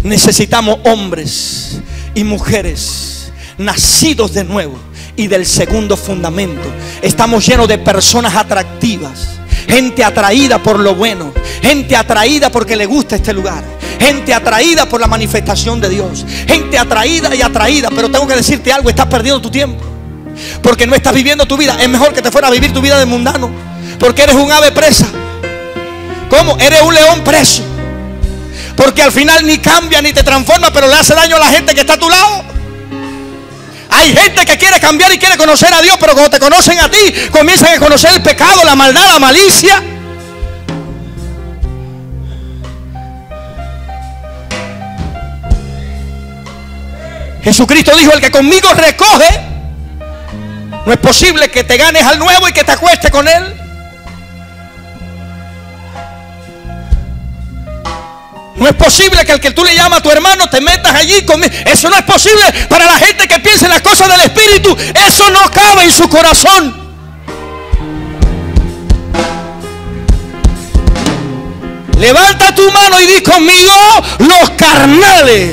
necesitamos hombres y mujeres nacidos de nuevo y del segundo fundamento. Estamos llenos de personas atractivas, gente atraída por lo bueno, gente atraída porque le gusta este lugar, gente atraída por la manifestación de Dios, gente atraída y atraída. Pero tengo que decirte algo: estás perdiendo tu tiempo, porque no estás viviendo tu vida. Es mejor que te fuera a vivir tu vida de mundano, porque eres un ave presa. ¿Cómo? Eres un león preso, porque al final ni cambia ni te transforma, pero le hace daño a la gente que está a tu lado. Hay gente que quiere cambiar y quiere conocer a Dios, pero cuando te conocen a ti, comienzan a conocer el pecado, la maldad, la malicia. Jesucristo dijo: el que conmigo recoge, no es posible que te ganes al nuevo y que te acuestes con él. No es posible que el que tú le llamas a tu hermano te metas allí conmigo. Eso no es posible para la gente que piensa en las cosas del Espíritu. Eso no cabe en su corazón. Levanta tu mano y di conmigo: los carnales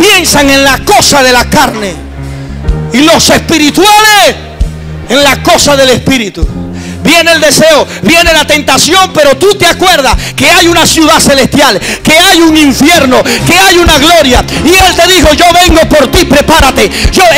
piensan en las cosas de la carne y los espirituales en las cosas del Espíritu. Viene el deseo, viene la tentación, pero tú te acuerdas que hay una ciudad celestial, que hay un infierno, que hay una gloria. Y Él te dijo: yo vengo por ti, prepárate.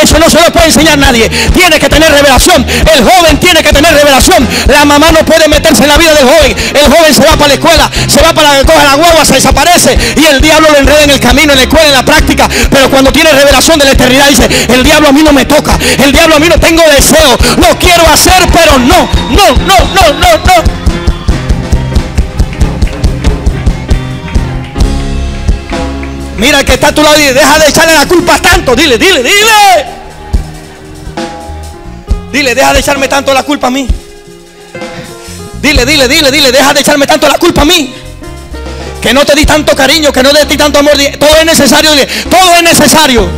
Eso no se lo puede enseñar nadie. Tiene que tener revelación. El joven tiene que tener revelación. La mamá no puede meterse en la vida del joven. El joven se va para la escuela, se va para coger la guagua, se desaparece, y el diablo lo enreda en el camino, en la escuela, en la práctica. Pero cuando tiene revelación de la eternidad, dice: el diablo a mí no me toca, el diablo a mí no tengo deseo, lo quiero hacer, pero no. Mira al que está a tu lado y deja de echarle la culpa tanto. Dile, deja de echarme tanto la culpa a mí. Dile, deja de echarme tanto la culpa a mí. Que no te di tanto cariño, que no te di tanto amor. Todo es necesario, todo es necesario.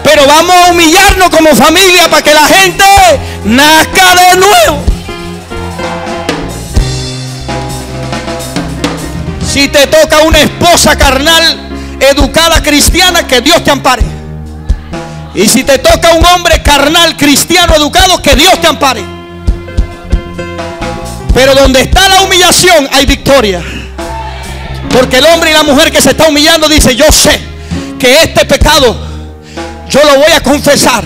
Pero vamos a humillarnos como familia para que la gente nazca de nuevo. Si te toca una esposa carnal, educada cristiana, que Dios te ampare. Y si te toca un hombre carnal, cristiano, educado, que Dios te ampare. Pero donde está la humillación hay victoria. Porque el hombre y la mujer que se está humillando dice: yo sé que este pecado yo lo voy a confesar.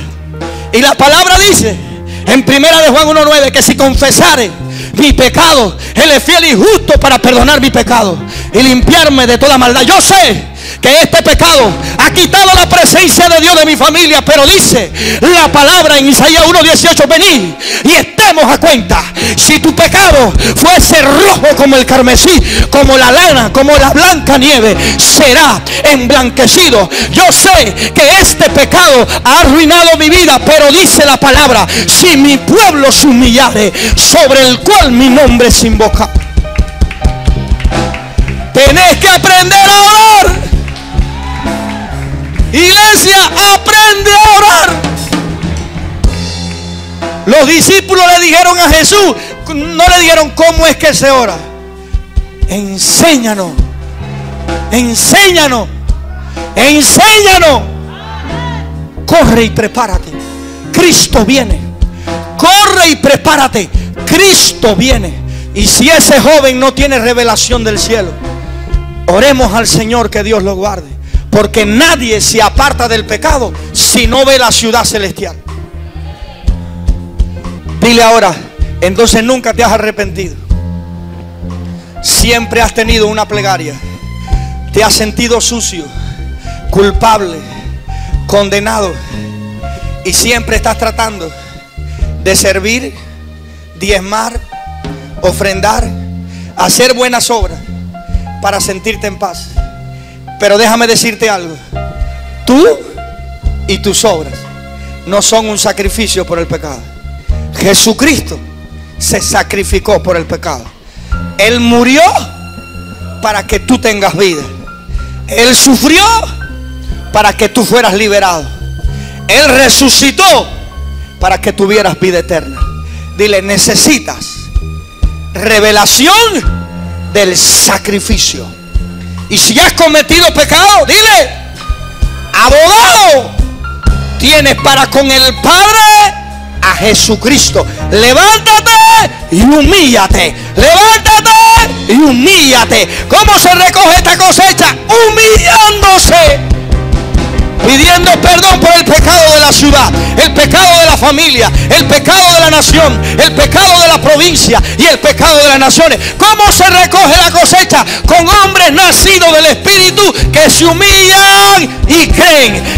Y la palabra dice en 1 de Juan 1:9 que si confesare mi pecado, Él es fiel y justo para perdonar mi pecado y limpiarme de toda maldad. Yo sé que este pecado ha quitado la presencia de Dios de mi familia, pero dice la palabra en Isaías 1:18: venid y estemos a cuenta. Si tu pecado fuese rojo como el carmesí, como la lana, como la blanca nieve, será emblanquecido. Yo sé que este pecado ha arruinado mi vida, pero dice la palabra: si mi pueblo se humillare, sobre el cual mi nombre es invocado. Tenés que aprender a orar. Iglesia, aprende a orar. Los discípulos le dijeron a Jesús, no le dijeron cómo es que se ora. Enséñanos, enséñanos, enséñanos. Corre y prepárate, Cristo viene. Corre y prepárate, Cristo viene. Y si ese joven no tiene revelación del cielo, oremos al Señor que Dios lo guarde. Porque nadie se aparta del pecado si no ve la ciudad celestial. Dile ahora: entonces nunca te has arrepentido. Siempre has tenido una plegaria. Te has sentido sucio, culpable, condenado. Y siempre estás tratando de servir, diezmar, ofrendar, hacer buenas obras para sentirte en paz. Pero déjame decirte algo: tú y tus obras no son un sacrificio por el pecado. Jesucristo se sacrificó por el pecado. Él murió para que tú tengas vida. Él sufrió para que tú fueras liberado. Él resucitó para que tuvieras vida eterna. Dile: necesitas revelación del sacrificio. Y si has cometido pecado, dile: abogado tienes para con el Padre a Jesucristo. Levántate y humíllate. Levántate y humíllate. ¿Cómo se recoge esta cosecha? Humillándose, pidiendo perdón por el pecado de la ciudad, el pecado de la familia, el pecado de la nación, el pecado de la provincia y el pecado de las naciones. ¿Cómo se recoge la cosecha? Con hombres nacidos del Espíritu que se humillan y creen.